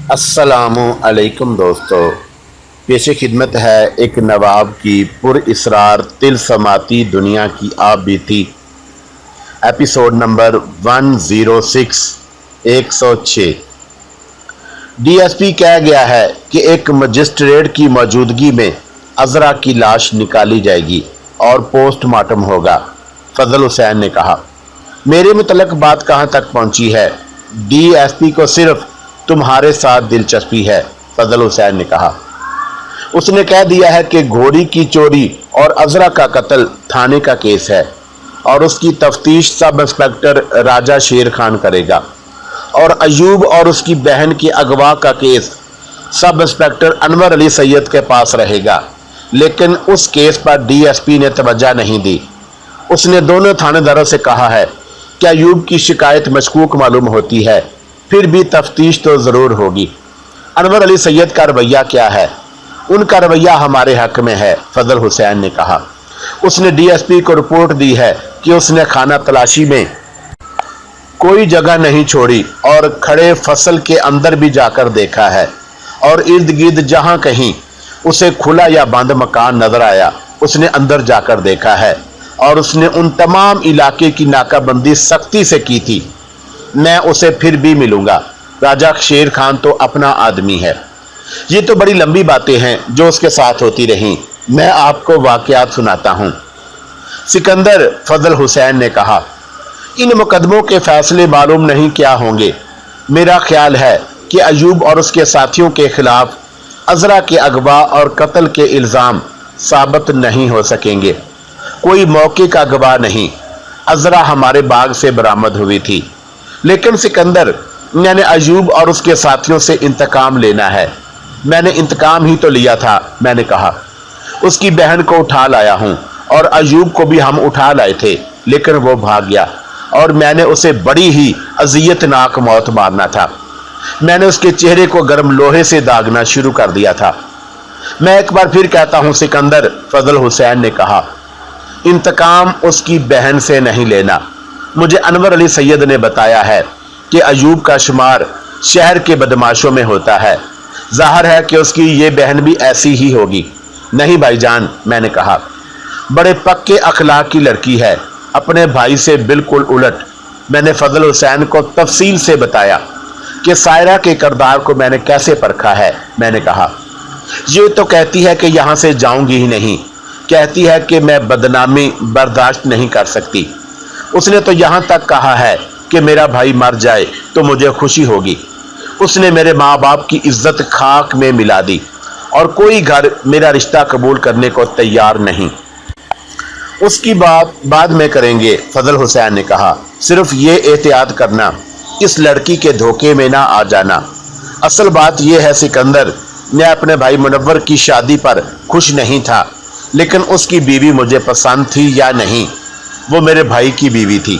अस्सलामु अलैकुम दोस्तों। पेश खिदमत है एक नवाब की पुरइसरार तिलस्माती दुनिया की आप बीती, एपिसोड नंबर 106 106। डीएसपी कह गया है कि एक मजिस्ट्रेट की मौजूदगी में अजरा की लाश निकाली जाएगी और पोस्टमार्टम होगा। फजल हुसैन ने कहा, मेरे मुतलक बात कहाँ तक पहुंची है? डीएसपी को सिर्फ तुम्हारे साथ दिलचस्पी है। फजल हुसैन ने कहा, उसने कह दिया है कि घोड़ी की चोरी और अजरा का कत्ल थाने का केस है और उसकी तफ्तीश सब इंस्पेक्टर राजा शेर खान करेगा और अयूब और उसकी बहन की अगवा का case sub inspector Anwar Ali Syed के पास रहेगा। लेकिन उस केस पर डीएसपी ने तवज्जो नहीं दी। उसने दोनों थानेदारों से कहा है कि अयूब की शिकायत मशकूक मालूम होती है, फिर भी तफ्तीश तो ज़रूर होगी। अनवर अली सैयद का रवैया क्या है? उनका रवैया हमारे हक में है। फजल हुसैन ने कहा, उसने डीएसपी को रिपोर्ट दी है कि उसने खाना तलाशी में कोई जगह नहीं छोड़ी और खड़े फसल के अंदर भी जाकर देखा है और इर्द गिर्द जहां कहीं उसे खुला या बंद मकान नजर आया उसने अंदर जाकर देखा है और उसने उन तमाम इलाके की नाकाबंदी सख्ती से की थी। मैं उसे फिर भी मिलूंगा। राजा शेर खान तो अपना आदमी है। ये तो बड़ी लंबी बातें हैं जो उसके साथ होती रहीं। मैं आपको वाकयात सुनाता हूँ। सिकंदर, फजल हुसैन ने कहा, इन मुकदमों के फैसले मालूम नहीं क्या होंगे। मेरा ख्याल है कि अयूब और उसके साथियों के खिलाफ अजरा के अगवा और कत्ल के इल्ज़ाम साबित नहीं हो सकेंगे। कोई मौके का गवाह नहीं। अजरा हमारे बाग से बरामद हुई थी। लेकिन सिकंदर, मैंने अयूब और उसके साथियों से इंतकाम लेना है। मैंने इंतकाम ही तो लिया था। मैंने कहा, उसकी बहन को उठा लाया हूं और अयूब को भी हम उठा लाए थे, लेकिन वो भाग गया और मैंने उसे बड़ी ही अजियतनाक मौत मारना था। मैंने उसके चेहरे को गर्म लोहे से दागना शुरू कर दिया था। मैं एक बार फिर कहता हूं सिकंदर, फजल हुसैन ने कहा, इंतकाम उसकी बहन से नहीं लेना। मुझे अनवर अली सैयद ने बताया है कि अयूब का शुमार शहर के बदमाशों में होता है। जाहिर है कि उसकी ये बहन भी ऐसी ही होगी। नहीं भाईजान, मैंने कहा, बड़े पक्के अखलाक की लड़की है, अपने भाई से बिल्कुल उलट। मैंने फजल हुसैन को तफसील से बताया कि सायरा के किरदार को मैंने कैसे परखा है। मैंने कहा, ये तो कहती है कि यहां से जाऊंगी ही नहीं, कहती है कि मैं बदनामी बर्दाश्त नहीं कर सकती। उसने तो यहां तक कहा है कि मेरा भाई मर जाए तो मुझे खुशी होगी। उसने मेरे माँ बाप की इज्जत खाक में मिला दी और कोई घर मेरा रिश्ता कबूल करने को तैयार नहीं। उसकी बात बाद में करेंगे। फजल हुसैन ने कहा, सिर्फ ये एहतियात करना, इस लड़की के धोखे में ना आ जाना। असल बात यह है सिकंदर, मैं अपने भाई मुनव्वर की शादी पर खुश नहीं था, लेकिन उसकी बीवी मुझे पसंद थी या नहीं, वो मेरे भाई की बीवी थी।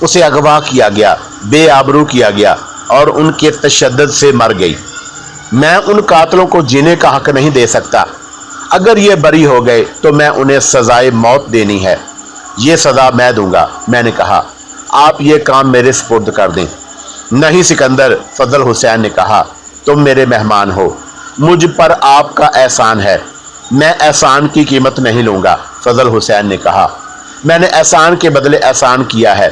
उसे अगवा किया गया, बेआबरू किया गया और उनके तशद्दुद से मर गई। मैं उन कातलों को जीने का हक नहीं दे सकता। अगर ये बरी हो गए तो मैं उन्हें सजाए मौत देनी है। ये सजा मैं दूंगा। मैंने कहा, आप ये काम मेरे सुपुर्द कर दें। नहीं सिकंदर, फजल हुसैन ने कहा, तुम मेरे मेहमान हो, मुझ पर आपका एहसान है, मैं एहसान की कीमत नहीं लूंगा। फजल हुसैन ने कहा, मैंने एहसान के बदले एहसान किया है।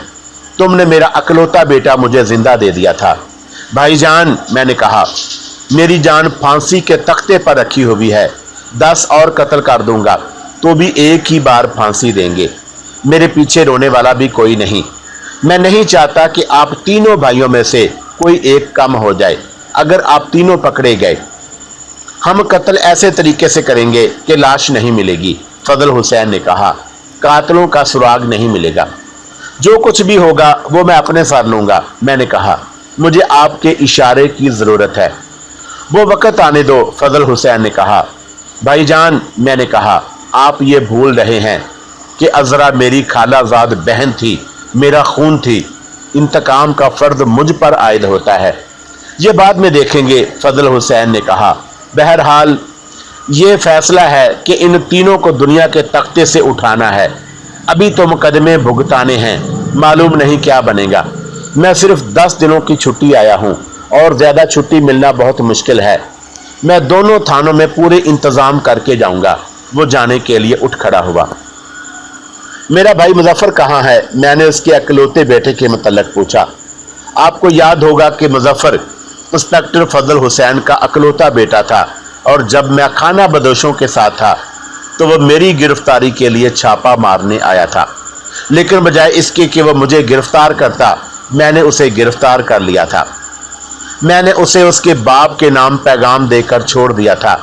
तुमने मेरा अकलौता बेटा मुझे जिंदा दे दिया था। भाईजान, मैंने कहा, मेरी जान फांसी के तख्ते पर रखी हुई है। 10 और कत्ल कर दूंगा तो भी एक ही बार फांसी देंगे। मेरे पीछे रोने वाला भी कोई नहीं। मैं नहीं चाहता कि आप तीनों भाइयों में से कोई एक कम हो जाए। अगर आप तीनों पकड़े गए, हम कत्ल ऐसे तरीके से करेंगे कि लाश नहीं मिलेगी। फजल हुसैन ने कहा, कातलों का सुराग नहीं मिलेगा। जो कुछ भी होगा वो मैं अपने साथ लूंगा। मैंने कहा, मुझे आपके इशारे की जरूरत है। वो वक्त आने दो। फजल हुसैन ने कहा, भाईजान, मैंने कहा, आप ये भूल रहे हैं कि अजरा मेरी खालाजाद बहन थी, मेरा खून थी। इंतकाम का फर्ज मुझ पर आयद होता है। ये बाद में देखेंगे। फजल हुसैन ने कहा, बहरहाल ये फैसला है कि इन तीनों को दुनिया के तख्ते से उठाना है। अभी तो मुकदमे भुगताने हैं, मालूम नहीं क्या बनेगा। मैं सिर्फ 10 दिनों की छुट्टी आया हूँ और ज़्यादा छुट्टी मिलना बहुत मुश्किल है। मैं दोनों थानों में पूरे इंतज़ाम करके जाऊंगा। वो जाने के लिए उठ खड़ा हुआ। मेरा भाई मुजफ्फर कहाँ है? मैंने उसके अकलौते बेटे के मुतल्लिक पूछा। आपको याद होगा कि मुजफ्फर इंस्पेक्टर फजल हुसैन का अकलौता बेटा था और जब मैं खाना बदोशों के साथ था तो वह मेरी गिरफ्तारी के लिए छापा मारने आया था, लेकिन बजाय इसके कि वह मुझे गिरफ्तार करता, मैंने उसे गिरफ्तार कर लिया था। मैंने उसे उसके बाप के नाम पैगाम देकर छोड़ दिया था।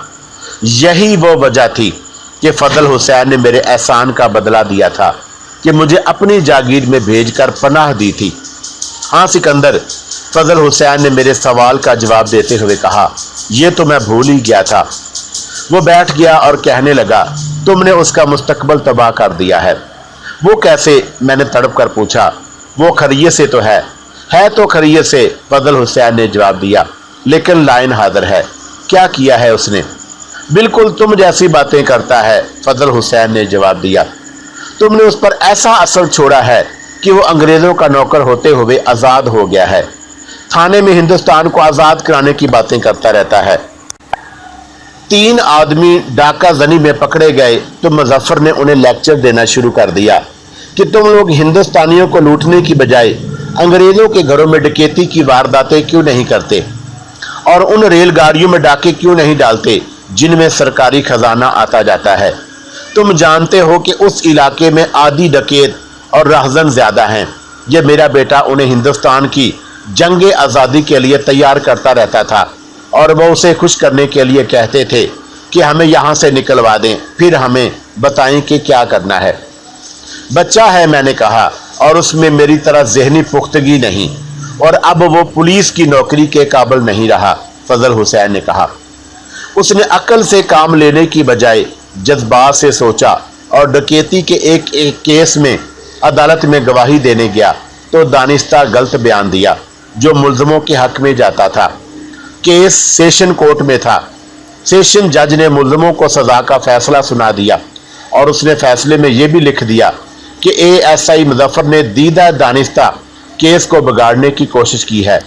यही वो वजह थी कि फजल हुसैन ने मेरे एहसान का बदला दिया था कि मुझे अपनी जागीर में भेजकर पनाह दी थी। हाँ सिकंदर, फजल हुसैन ने मेरे सवाल का जवाब देते हुए कहा, यह तो मैं भूल ही गया था। वो बैठ गया और कहने लगा, तुमने उसका मुस्तकबल तबाह कर दिया है। वो कैसे? मैंने तड़प कर पूछा। वो खैरियत से तो है तो खैरियत से, फजल हुसैन ने जवाब दिया, लेकिन लाइन हाजिर है। क्या किया है उसने? बिल्कुल तुम जैसी बातें करता है, फजल हुसैन ने जवाब दिया। तुमने उस पर ऐसा असर छोड़ा है कि वो अंग्रेजों का नौकर होते हुए आज़ाद हो गया है। थाने में हिंदुस्तान को आज़ाद कराने की बातें करता रहता है। 3 आदमी डाका जनी में पकड़े गए तो मुजफ्फर ने उन्हें लेक्चर देना शुरू कर दिया कि तुम लोग हिंदुस्तानियों को लूटने की बजाय अंग्रेजों के घरों में डकैती की वारदातें क्यों नहीं करते और उन रेलगाड़ियों में डाके क्यों नहीं डालते जिनमें सरकारी खजाना आता जाता है। तुम जानते हो कि उस इलाके में आदि डकैत और राहजन ज्यादा हैं। ये मेरा बेटा उन्हें हिंदुस्तान की जंग आज़ादी के लिए तैयार करता रहता था और वो उसे खुश करने के लिए कहते थे कि हमें यहाँ से निकलवा दें, फिर हमें बताएं कि क्या करना है। बच्चा है, मैंने कहा, और उसमें मेरी तरह ज़हनी पुख्तगी नहीं, और अब वो पुलिस की नौकरी के काबिल नहीं रहा, फजल हुसैन ने कहा। उसने अक्ल से काम लेने की बजाय जज्बात से सोचा और डकैती के एक केस में अदालत में गवाही देने गया तो दानिस्ता गलत बयान दिया जो मुल्ज़मों के हक में जाता था। केस सेशन कोर्ट में था। सेशन जज ने मुल्ज़मों को सज़ा का फैसला सुना दिया और उसने फैसले में यह भी लिख दिया कि ASI मुजफ्फर ने दीदा दानिस्ता केस को बिगाड़ने की कोशिश की है,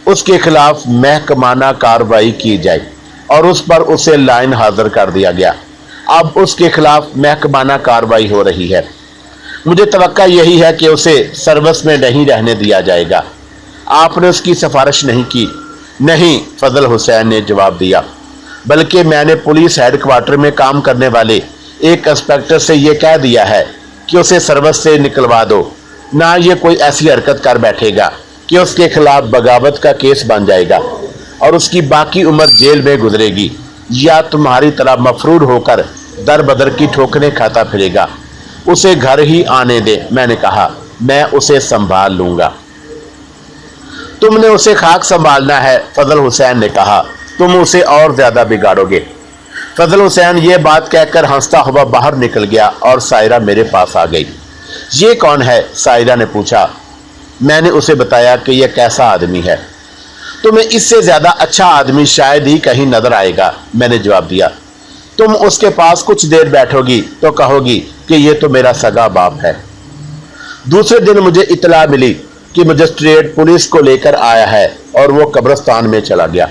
उसके खिलाफ महकमाना कार्रवाई की जाए और उस पर उसे लाइन हाजिर कर दिया गया। अब उसके खिलाफ महकमाना कार्रवाई हो रही है। मुझे तवक्का यही है कि उसे सर्विस में नहीं रहने दिया जाएगा। आपने उसकी सिफारिश नहीं की? नहीं, फजल हुसैन ने जवाब दिया, बल्कि मैंने पुलिस हेडक्वार्टर में काम करने वाले एक इंस्पेक्टर से यह कह दिया है कि उसे सर्विस से निकलवा दो। ना ये कोई ऐसी हरकत कर बैठेगा कि उसके खिलाफ बगावत का केस बन जाएगा और उसकी बाकी उम्र जेल में गुजरेगी, या तुम्हारी तरह मफरूर होकर दर बदर की ठोकरें खाता फिरेगा। उसे घर ही आने दे, मैंने कहा, मैं उसे संभाल लूंगा। तुमने उसे खाक संभालना है, फजल हुसैन ने कहा, तुम उसे और ज्यादा बिगाड़ोगे। फजल हुसैन ये बात कहकर हंसता हुआ बाहर निकल गया और सायरा मेरे पास आ गई। ये कौन है? सायरा ने पूछा। मैंने उसे बताया कि यह कैसा आदमी है। तुम्हें इससे ज्यादा अच्छा आदमी शायद ही कहीं नजर आएगा, मैंने जवाब दिया। तुम उसके पास कुछ देर बैठोगी तो कहोगी कि यह तो मेरा सगा बाप है। दूसरे दिन मुझे इतला मिली कि मजिस्ट्रेट पुलिस को लेकर आया है और वो कब्रिस्तान में चला गया।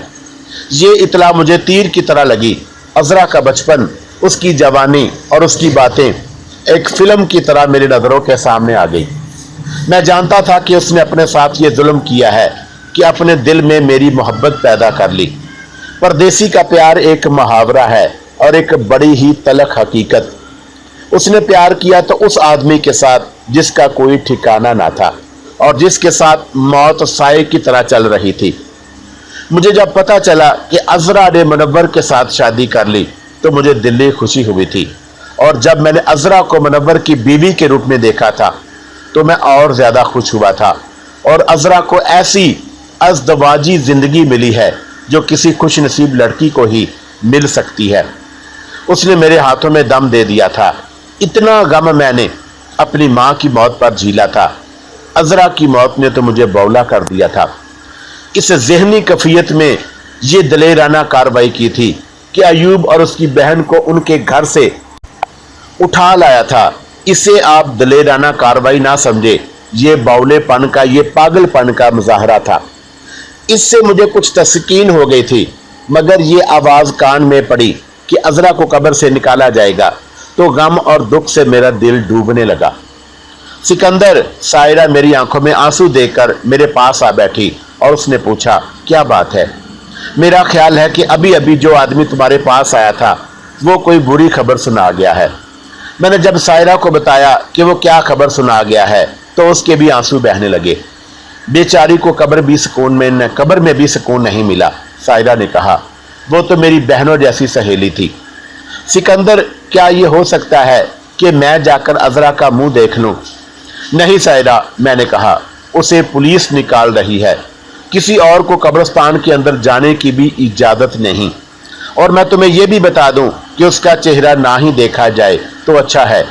ये इतला मुझे तीर की तरह लगी। अजरा का बचपन, उसकी जवानी और उसकी बातें एक फिल्म की तरह मेरी नज़रों के सामने आ गई। मैं जानता था कि उसने अपने साथ ये जुल्म किया है कि अपने दिल में मेरी मोहब्बत पैदा कर ली। परदेसी का प्यार एक मुहावरा है और एक बड़ी ही तलख हकीकत। उसने प्यार किया तो उस आदमी के साथ जिसका कोई ठिकाना ना था और जिसके साथ मौत साए की तरह चल रही थी। मुझे जब पता चला कि अजरा ने मुनव्वर के साथ शादी कर ली तो मुझे दिली खुशी हुई थी, और जब मैंने अजरा को मुनव्वर की बीवी के रूप में देखा था तो मैं और ज्यादा खुश हुआ था। और अजरा को ऐसी अज़दवाजी जिंदगी मिली है जो किसी खुश नसीब लड़की को ही मिल सकती है। उसने मेरे हाथों में दम दे दिया था। इतना गम मैंने अपनी माँ की मौत पर झीला था, अजरा की मौत ने तो मुझे बौला कर दिया था। इस ज़हनी कफियत में ये दलेराना कार्रवाई की थी कि अयूब और उसकी बहन को उनके घर से उठा लाया था। इसे आप दलेराना कार्रवाई ना समझे, ये बौलेपन का, ये पागलपन का मुजाहरा था। इससे मुझे कुछ तस्कीन हो गई थी, मगर ये आवाज़ कान में पड़ी कि अजरा को कब्र से निकाला जाएगा तो गम और दुख से मेरा दिल डूबने लगा। सिकंदर, सायरा मेरी आंखों में आंसू देखकर मेरे पास आ बैठी और उसने पूछा, क्या बात है? मेरा ख्याल है कि अभी अभी जो आदमी तुम्हारे पास आया था वो कोई बुरी खबर सुना गया है। मैंने जब सायरा को बताया कि वो क्या खबर सुना गया है तो उसके भी आंसू बहने लगे। बेचारी को कब्र में भी सुकून नहीं मिला। सायरा ने कहा, वो तो मेरी बहनों जैसी सहेली थी। सिकंदर, क्या ये हो सकता है कि मैं जाकर अजरा का मुंह देख लूं? नहीं सायरा, मैंने कहा, उसे पुलिस निकाल रही है। किसी और को कब्रिस्तान के अंदर जाने की भी इजाजत नहीं। और मैं तुम्हें यह भी बता दूं कि उसका चेहरा ना ही देखा जाए तो अच्छा है।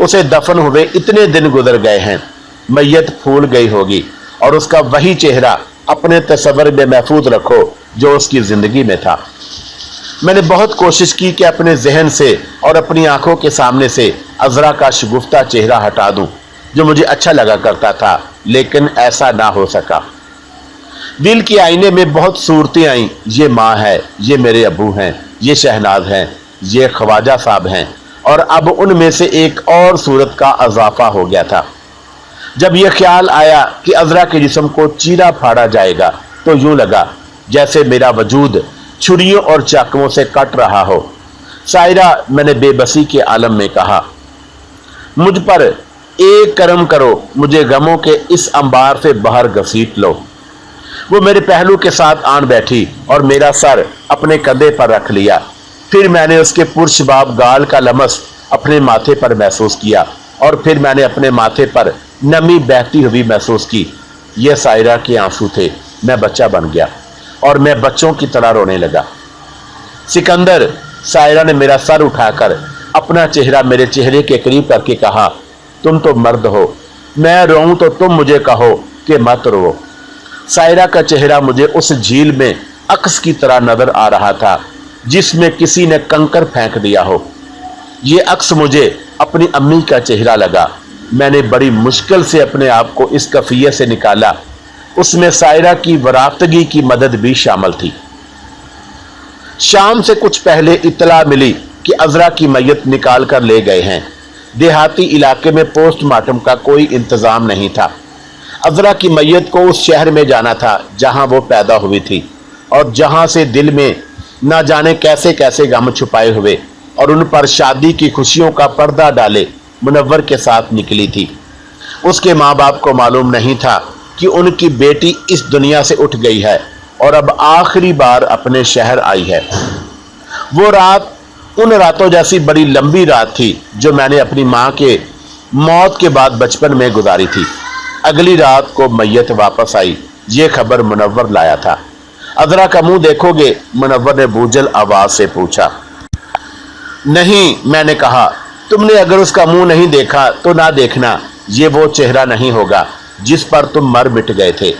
उसे दफन हुए इतने दिन गुजर गए हैं, मैयत फूल गई होगी और उसका वही चेहरा अपने तस्वर में महफूज रखो जो उसकी जिंदगी में था। मैंने बहुत कोशिश की कि अपने जहन से और अपनी आंखों के सामने से अजरा का शगुफ्ता चेहरा हटा दूं जो मुझे अच्छा लगा करता था, लेकिन ऐसा ना हो सका। दिल के आईने में बहुत सूरतें आईं। ये माँ है, ये मेरे अबू हैं, ये शहनाज हैं, ये ख्वाजा साहब हैं, और अब उनमें से एक और सूरत का इजाफा हो गया था। जब यह ख्याल आया कि अजरा के जिस्म को चीरा फाड़ा जाएगा तो यूं लगा जैसे मेरा वजूद छुरियों और चाकुओं से कट रहा हो। सायरा, मैंने बेबसी के आलम में कहा, मुझ पर एक करम करो, मुझे गमों के इस अंबार से बाहर घसीट लो। वो मेरे पहलू के साथ आन बैठी और मेरा सर अपने कंधे पर रख लिया। फिर मैंने उसके पुरशबाब गाल का लमस अपने माथे पर महसूस किया और फिर मैंने अपने माथे पर नमी बहती हुई महसूस की। ये सायरा के आंसू थे। मैं बच्चा बन गया और मैं बच्चों की तरह रोने लगा। सिकंदर, सायरा ने मेरा सर उठाकर अपना चेहरा मेरे चेहरे के करीब करके कहा, तुम तो मर्द हो, मैं रोऊं तो तुम मुझे कहो कि मत रो। सायरा का चेहरा मुझे उस झील में अक्स की तरह नजर आ रहा था जिसमें किसी ने कंकर फेंक दिया हो। ये अक्स मुझे अपनी अम्मी का चेहरा लगा। मैंने बड़ी मुश्किल से अपने आप को इस कफिये से निकाला। उसमें सायरा की वराफ्तगी की मदद भी शामिल थी। शाम से कुछ पहले इत्तला मिली कि अजरा की मैयत निकाल कर ले गए हैं। देहाती इलाके में पोस्टमार्टम का कोई इंतजाम नहीं था। अजरा की मैयत को उस शहर में जाना था जहां वो पैदा हुई थी और जहां से दिल में ना जाने कैसे कैसे गम छुपाए हुए और उन पर शादी की खुशियों का पर्दा डाले मुनव्वर के साथ निकली थी। उसके माँ बाप को मालूम नहीं था कि उनकी बेटी इस दुनिया से उठ गई है और अब आखिरी बार अपने शहर आई है। वो रात उन रातों जैसी बड़ी लंबी रात थी जो मैंने अपनी माँ के मौत के बाद बचपन में गुजारी थी। अगली रात को मैयत वापस आई। ये खबर मुनव्वर लाया था। अजरा का मुंह देखोगे? मुनव्वर ने बूझल आवाज से पूछा। नहीं, मैंने कहा, तुमने अगर उसका मुंह नहीं देखा तो ना देखना। ये वो चेहरा नहीं होगा जिस पर तुम मर मिट गए थे।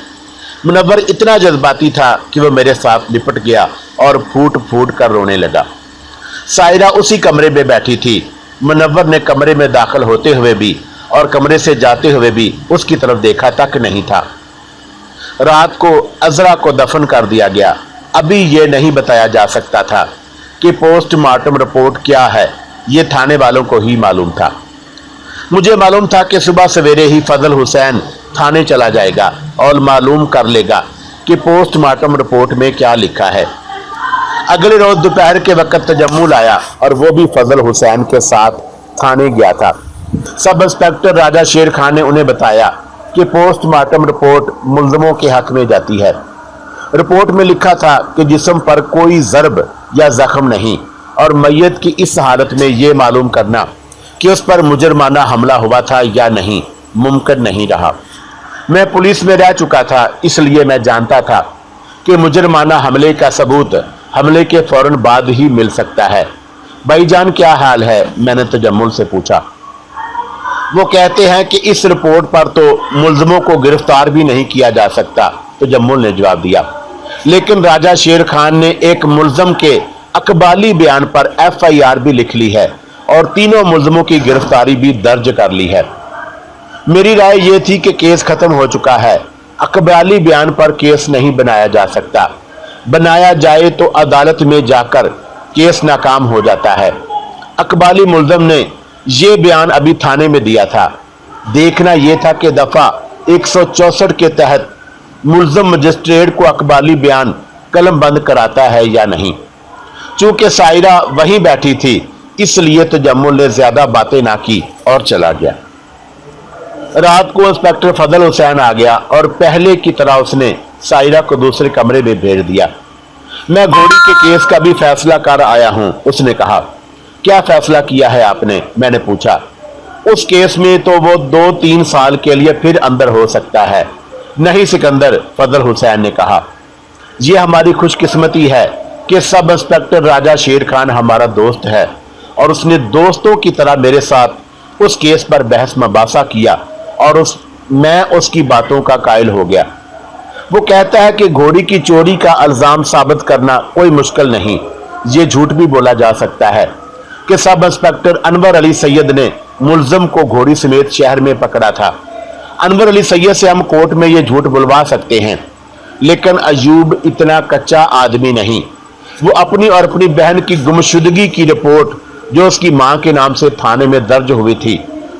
मुनव्वर इतना जज्बाती था कि वो मेरे साथ लिपट गया और फूट फूट कर रोने लगा। सायरा उसी कमरे में बैठी थी। मुनव्वर ने कमरे में दाखिल होते हुए भी और कमरे से जाते हुए भी उसकी तरफ देखा तक नहीं था। रात को अजरा को दफन कर दिया गया। अभी ये नहीं बताया जा सकता था कि पोस्टमार्टम रिपोर्ट क्या है। ये थाने वालों को ही मालूम था। मुझे मालूम था कि सुबह सवेरे ही फजल हुसैन थाने चला जाएगा और मालूम कर लेगा कि पोस्टमार्टम रिपोर्ट में क्या लिखा है। अगले रोज दोपहर के वक्त तजम्मुल आया और वो भी फजल हुसैन के साथ थाने गया था। सब इंस्पेक्टर राजा शेर खान ने उन्हें बताया कि पोस्टमार्टम रिपोर्ट मुल्जमों के हक में जाती है। रिपोर्ट में लिखा था कि जिस्म पर कोई ज़र्ब या जख्म नहीं और मैयत की इस हालत में ये मालूम करना कि उस पर मुजरमाना हमला हुआ था या नहीं मुमकिन नहीं रहा। मैं पुलिस में रह चुका था, इसलिए मैं जानता था कि मुजरमाना हमले का सबूत हमले के फौरन बाद ही मिल सकता है। भाईजान क्या हाल है? मैंने तजम्मुल से पूछा। वो कहते हैं कि इस रिपोर्ट पर तो मुल्जमों को गिरफ्तार भी नहीं किया जा सकता, तजम्मुल ने जवाब दिया। लेकिन राजा शेर खान ने एक मुल्जम के अकबाली बयान पर FIR भी लिख ली है और तीनों मुल्जमों की गिरफ्तारी भी दर्ज कर ली है। मेरी राय ये थी कि केस खत्म हो चुका है, अकबाली बयान पर केस नहीं बनाया जा सकता, बनाया जाए तो अदालत में जाकर केस नाकाम हो जाता है। अकबाली मुल्ज़म ने ये बयान अभी थाने में दिया था। देखना यह था कि दफा 164 के तहत मुल्ज़म मजिस्ट्रेट को अकबाली बयान कलम बंद कराता है या नहीं। चूंकि सायरा वहीं बैठी थी, इसलिए तजम्मुल ने ज्यादा बातें ना की और चला गया। रात को इंस्पेक्टर फजल हुसैन आ गया और पहले की तरह उसने सायरा को दूसरे कमरे में भेज दिया। मैं घोड़ी के केस का भी फैसला कर आया हूं, उसने कहा। क्या फैसला किया है आपने? मैंने पूछा। उस केस में तो वो 2-3 साल के लिए फिर अंदर हो सकता है। नहीं सिकंदर, फजल हुसैन ने कहा, यह हमारी खुशकिस्मती है कि सब इंस्पेक्टर राजा शेर खान हमारा दोस्त है और उसने दोस्तों की तरह मेरे साथ उस केस पर बहस मबासा किया और मैं उसकी बातों का कायल हो गया। वो कहता है कि घोड़ी की चोरी का इल्जाम साबित करना कोई मुश्किल नहीं। ये झूठ भी बोला जा सकता है कि सब इंस्पेक्टर अनवर अली सैयद ने मुल्ज़म को घोड़ी समेत शहर में पकड़ा था। अनवर अली सैयद से हम कोर्ट में ये झूठ बुलवा सकते हैं, लेकिन अयूब इतना कच्चा आदमी नहीं। वो अपनी और अपनी बहन की गुमशुदगी की रिपोर्ट जो उसकी मां के नाम से थाने में दर्ज हुई थी,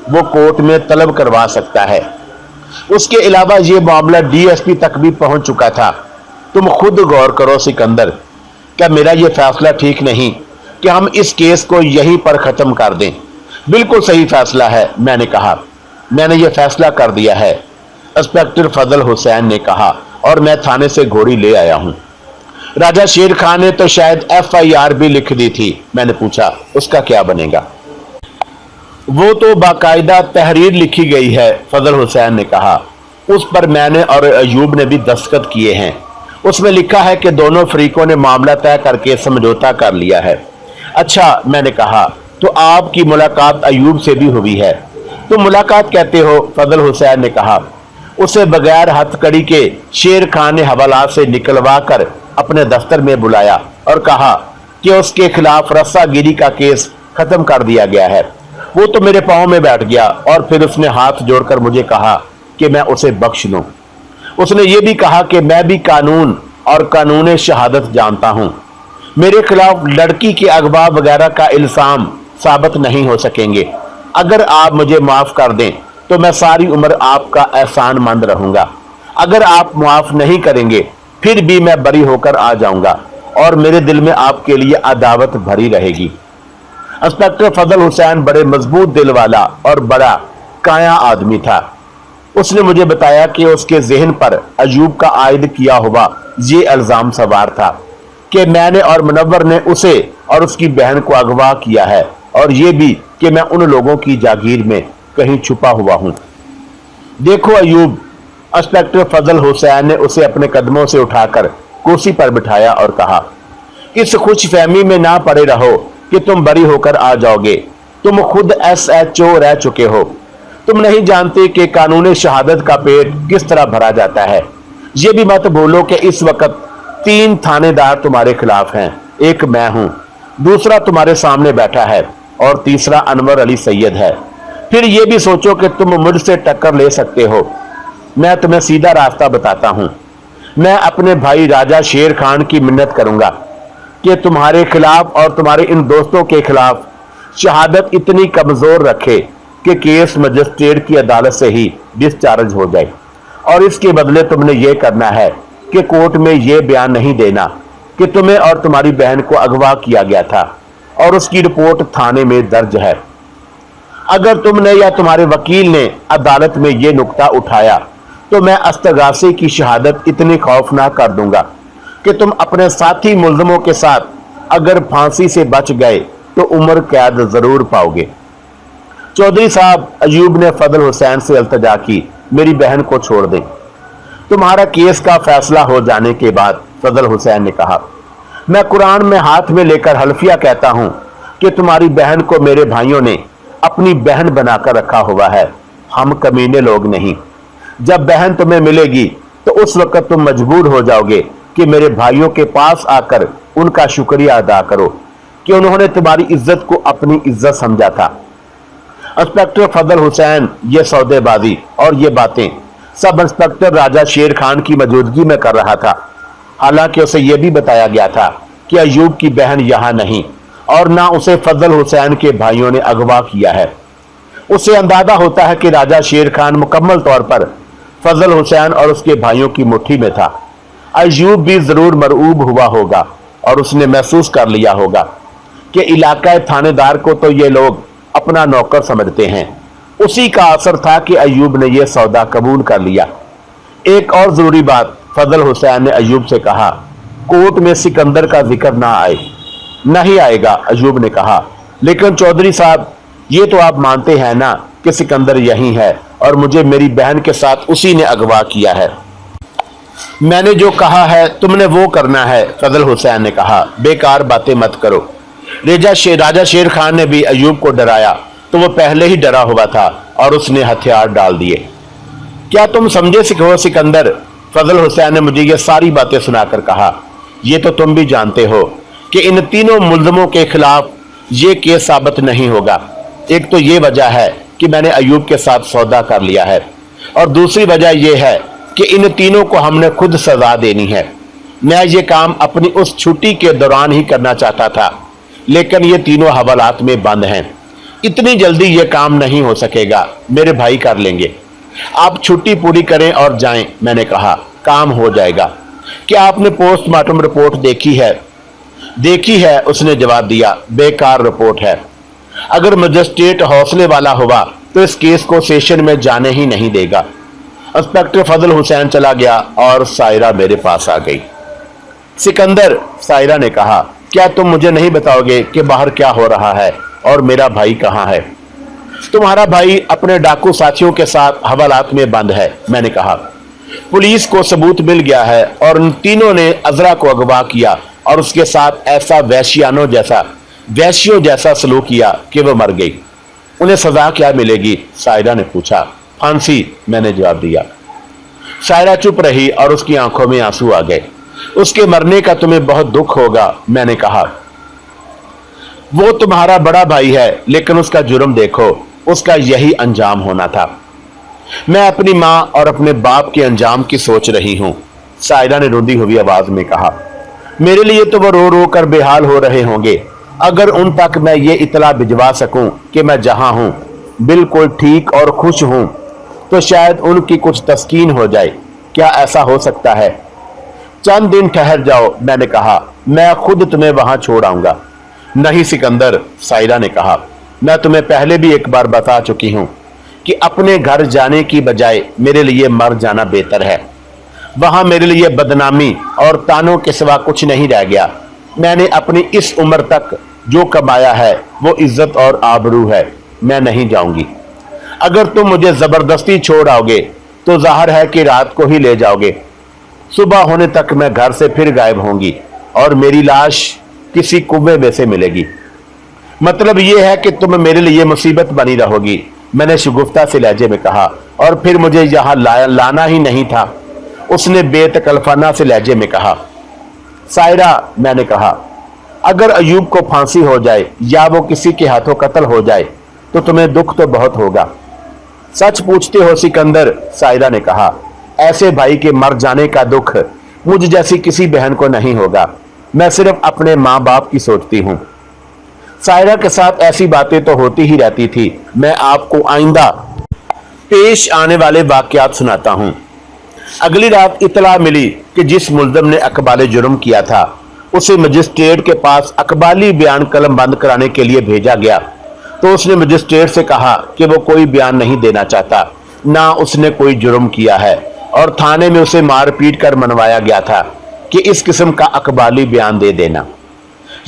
वो कोर्ट में तलब करवा सकता है। उसके अलावा ये मामला डीएसपी तक भी पहुंच चुका था। तुम खुद गौर करो सिकंदर, क्या मेरा ये फैसला ठीक नहीं कि हम इस केस को यहीं पर खत्म कर दें? बिल्कुल सही फैसला है, मैंने कहा। मैंने ये फैसला कर दिया है, इंस्पेक्टर फजल हुसैन ने कहा, और मैं थाने से घोड़ी ले आया हूं। राजा शेर खान ने तो शायद FIR भी लिख दी थी, मैंने पूछा। उसका क्या बनेगा? वो तो बाकायदा तहरीर लिखी गई है, फजल हुसैन ने कहा। उस पर मैंने और अयूब ने भी दस्तखत किए हैं। उसमें लिखा है कि दोनों फरीकों ने मामला तय करके समझौता कर लिया है। अच्छा, मैंने कहा, तो आपकी मुलाकात अयूब से भी हुई है? तुम मुलाकात कहते हो, फजल हुसैन ने कहा। उसे बगैर हथकड़ी के शेर खान ने हवालात से निकलवा कर अपने दफ्तर में बुलाया और कहा कि उसके खिलाफ रस्सागिरी का केस खत्म कर दिया गया है। वो तो मेरे पांव में बैठ गया और फिर उसने हाथ जोड़कर मुझे कहा कि मैं उसे बख्श दूं। उसने ये भी कहा कि मैं भी कानून और कानून शहादत जानता हूं। मेरे खिलाफ लड़की के अगवा वगैरह का इल्जाम साबित नहीं हो सकेंगे। अगर आप मुझे माफ कर दें तो मैं सारी उम्र आपका एहसानमंद रहूंगा। अगर आप माफ नहीं करेंगे फिर भी मैं बरी होकर आ जाऊंगा और मेरे दिल में आपके लिए अदावत भरी रहेगी। इंस्पेक्टर फजल हुसैन बड़े मजबूत दिल वाला और बड़ा काया आदमी था। उसने मुझे बताया कि उसके जहन पर अयूब का आयद किया हुआ ये इल्जाम सवार था कि मैंने और मुनव्वर ने उसे और उसकी बहन को अगवा किया है, और ये भी कि मैं उन लोगों की जागीर में कहीं छुपा हुआ हूं। देखो अयूब, इंस्पेक्टर फजल हुसैन ने उसे अपने कदमों से उठाकर कुर्सी पर बिठाया और कहा, इस खुशफहमी में ना पड़े रहो कि तुम बरी होकर आ जाओगे। तुम खुद SHO रह चुके हो। तुम नहीं जानते कि कानून शहादत का पेट किस तरह भरा जाता है। ये भी मत भूलो कि इस वक्त 3 थानेदार तुम्हारे खिलाफ हैं। एक मैं हूं, दूसरा तुम्हारे सामने बैठा है और तीसरा अनवर अली सैयद है। फिर यह भी सोचो कि तुम मुझसे टक्कर ले सकते हो। मैं तुम्हें सीधा रास्ता बताता हूं। मैं अपने भाई राजा शेर खान की मिन्नत करूंगा कि तुम्हारे खिलाफ और तुम्हारे इन दोस्तों के खिलाफ शहादत इतनी कमजोर रखे कि केस मजिस्ट्रेट की अदालत से ही डिस्चार्ज हो जाए, और इसके बदले तुमने ये करना है कि कोर्ट में यह बयान नहीं देना कि तुम्हें और तुम्हारी बहन को अगवा किया गया था और उसकी रिपोर्ट थाने में दर्ज है। अगर तुमने या तुम्हारे वकील ने अदालत में यह नुक्ता उठाया तो मैं अस्तगासे की शहादत इतनी खौफनाक कर दूंगा कि तुम अपने साथी मुल्ज़मों के साथ अगर फांसी से बच गए तो उम्र कैद जरूर पाओगे। चौधरी साहब, अयूब ने फजल हुसैन से इल्तिजा की, मेरी बहन को छोड़ दें। तुम्हारा केस का फैसला हो जाने के बाद, फजल हुसैन ने कहा, मैं कुरान में हाथ में लेकर हल्फिया कहता हूं कि तुम्हारी बहन को मेरे भाइयों ने अपनी बहन बनाकर रखा हुआ है। हम कमीने लोग नहीं। जब बहन तुम्हें मिलेगी तो उस वक्त तुम मजबूर हो जाओगे कि मेरे भाइयों के पास आकर उनका शुक्रिया अदा करो कि उन्होंने तुम्हारी इज्जत को अपनी इज्जत समझा था। इंस्पेक्टर फजल हुसैन ये सौदेबाजी और ये बातें सब इंस्पेक्टर राजा शेर खान की मौजूदगी में कर रहा था। हालांकि उसे यह भी बताया गया था कि अयूब की बहन यहां नहीं और ना उसे फजल हुसैन के भाइयों ने अगवा किया है। उसे अंदाजा होता है कि राजा शेर खान मुकम्मल तौर पर फजल हुसैन और उसके भाइयों की मुट्ठी में था। अयूब भी जरूर मरऊब हुआ होगा और उसने महसूस कर लिया होगा कि इलाका थानेदार को तो ये लोग अपना नौकर समझते हैं। उसी का असर था कि अयूब ने यह सौदा कबूल कर लिया। एक और जरूरी बात, फजल हुसैन ने अयूब से कहा, कोर्ट में सिकंदर का जिक्र ना आए। नहीं आएगा, अयूब ने कहा, लेकिन चौधरी साहब ये तो आप मानते हैं ना कि सिकंदर यही है और मुझे मेरी बहन के साथ उसी ने अगवा किया है। मैंने जो कहा है तुमने वो करना है, फजल हुसैन ने कहा। बेकार बातें मत करो। राजा शेर खान ने भी अयूब को डराया तो वो पहले ही डरा हुआ था और उसने हथियार डाल दिए। क्या तुम समझे सिकंदर, फजल हुसैन ने मुझे ये सारी बातें सुनाकर कहा। ये तो तुम भी जानते हो कि इन तीनों मुल्जमों के खिलाफ ये केस साबित नहीं होगा। एक तो ये वजह है कि मैंने अयूब के साथ सौदा कर लिया है और दूसरी वजह यह है कि इन तीनों को हमने खुद सजा देनी है। मैं ये काम अपनी उस छुट्टी के दौरान ही करना चाहता था, लेकिन ये तीनों हवालात में बंद हैं। इतनी जल्दी ये काम नहीं हो सकेगा, मेरे भाई कर लेंगे। आप छुट्टी पूरी करें और जाएं, मैंने कहा, काम हो जाएगा। क्या आपने पोस्टमार्टम रिपोर्ट देखी है? देखी है, उसने जवाब दिया। बेकार रिपोर्ट है। अगर मजिस्ट्रेट हौसले वाला हुआ तो इस केस को सेशन में जाने ही नहीं देगा। इंस्पेक्टर फजल हुसैन चला गया और सायरा मेरे पास आ गई। सिकंदर, सायरा ने कहा, क्या तुम मुझे नहीं बताओगे कि बाहर क्या हो रहा है और मेरा भाई कहाँ है? तुम्हारा भाई अपने डाकू साथियों के साथ हवालात में बंद है, मैंने कहा। पुलिस को सबूत मिल गया है और उन तीनों ने अजरा को अगवा किया और उसके साथ ऐसा वैश्यों जैसा सलूक किया कि वो मर गई। उन्हें सजा क्या मिलेगी? सायरा ने पूछा। फांसी, मैंने जवाब दिया। सायरा चुप रही और उसकी आंखों में आंसू आ गए। उसके मरने का तुम्हें बहुत दुख होगा, मैंने कहा। वो तुम्हारा बड़ा भाई है, लेकिन उसका जुर्म देखो, उसका यही अंजाम होना था। मैं अपनी मां और अपने बाप के अंजाम की सोच रही हूं, सायरा ने रोंदी हुई आवाज में कहा। मेरे लिए तो वो रो रो कर बेहाल हो रहे होंगे। अगर उन तक मैं ये इतला भिजवा सकूं कि मैं जहां हूं बिल्कुल ठीक और खुश हूं, तो शायद उनकी कुछ तस्कीन हो जाए। क्या ऐसा हो सकता है? चंद दिन ठहर जाओ, मैंने कहा, मैं खुद तुम्हें वहां छोड़ आऊंगा। नहीं सिकंदर, सायरा ने कहा, मैं तुम्हें पहले भी एक बार बता चुकी हूं कि अपने घर जाने की बजाय मेरे लिए मर जाना बेहतर है। वहां मेरे लिए बदनामी और तानों के सिवा कुछ नहीं रह गया। मैंने अपनी इस उम्र तक जो कमाया है वो इज्जत और आबरू है। मैं नहीं जाऊंगी। अगर तुम मुझे जबरदस्ती छोड़ आओगे तो जाहिर है कि रात को ही ले जाओगे। सुबह होने तक मैं घर से फिर गायब होंगी और मेरी लाश किसी कुएं में से मिलेगी। मतलब यह है कि तुम मेरे लिए मुसीबत बनी रहोगी, मैंने शगुफ्ता से लहजे में कहा। और फिर मुझे यहां लाना ही नहीं था, उसने बेतकल्फाना से लहजे में कहा। सायरा, मैंने कहा, अगर अयूब को फांसी हो जाए या वो किसी के हाथों कत्ल हो जाए तो तुम्हें दुख तो बहुत होगा। सच पूछते हो सिकंदर, सायरा ने कहा। ऐसे भाई के मर जाने का दुख मुझ जैसी किसी बहन को नहीं होगा। मैं सिर्फ अपने माँ बाप की सोचती हूँ। सायरा के साथ ऐसी बातें तो होती ही रहती थी। मैं आपको आइंदा पेश आने वाले वाकयात सुनाता हूँ। अगली रात इतला मिली कि जिस मुल्ज़िम ने अकबाले जुर्म किया था उसे मजिस्ट्रेट के पास अकबाली बयान कलम बंद कराने के लिए भेजा गया तो उसने मजिस्ट्रेट से कहा कि वो कोई बयान नहीं देना चाहता, ना उसने कोई जुर्म किया है, और थाने में उसे मार पीट कर मनवाया गया था कि इस किस्म का अकबाली बयान दे देना।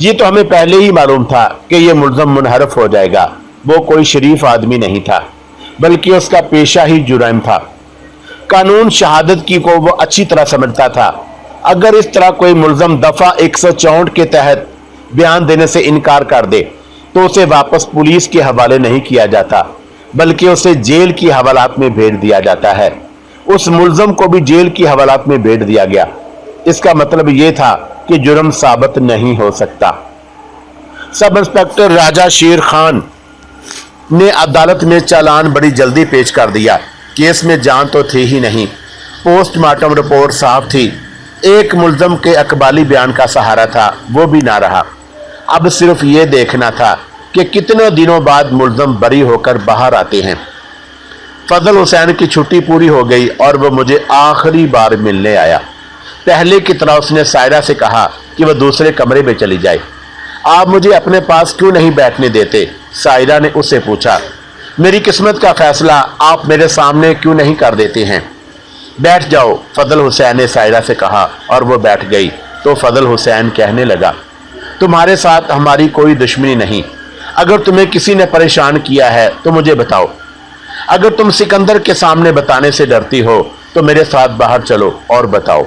ये तो हमें पहले ही मालूम था कि यह मुल्ज़म मुनहरफ हो जाएगा। वो कोई शरीफ आदमी नहीं था, बल्कि उसका पेशा ही जुर्म था। कानून शहादत की को वो अच्छी तरह समझता था। अगर इस तरह कोई मुल्ज़म दफ़ा 164 के तहत बयान देने से इनकार कर दे तो उसे वापस पुलिस के हवाले नहीं किया जाता, बल्कि उसे जेल की हवालात में भेज दिया जाता है। उस मुल्ज़म को भी जेल की हवालात में भेज दिया गया। इसका मतलब यह था कि जुर्म साबित नहीं हो सकता। सब इंस्पेक्टर राजा शेर खान ने अदालत में चालान बड़ी जल्दी पेश कर दिया। केस में जान तो थी ही नहीं, पोस्टमार्टम रिपोर्ट साफ थी, एक मुल्ज़म के अकबाली बयान का सहारा था, वो भी ना रहा। अब सिर्फ ये देखना था कि कितने दिनों बाद मुल्ज़म बरी होकर बाहर आते हैं। फजल हुसैन की छुट्टी पूरी हो गई और वो मुझे आखिरी बार मिलने आया। पहले की तरह उसने सायरा से कहा कि वह दूसरे कमरे में चली जाए। आप मुझे अपने पास क्यों नहीं बैठने देते? सायरा ने उससे पूछा। मेरी किस्मत का फैसला आप मेरे सामने क्यों नहीं कर देते हैं? बैठ जाओ, फजल हुसैन ने सायरा से कहा और वो बैठ गई। तो फजल हुसैन कहने लगा, तुम्हारे साथ हमारी कोई दुश्मनी नहीं। अगर तुम्हें किसी ने परेशान किया है तो मुझे बताओ। अगर तुम सिकंदर के सामने बताने से डरती हो तो मेरे साथ बाहर चलो और बताओ।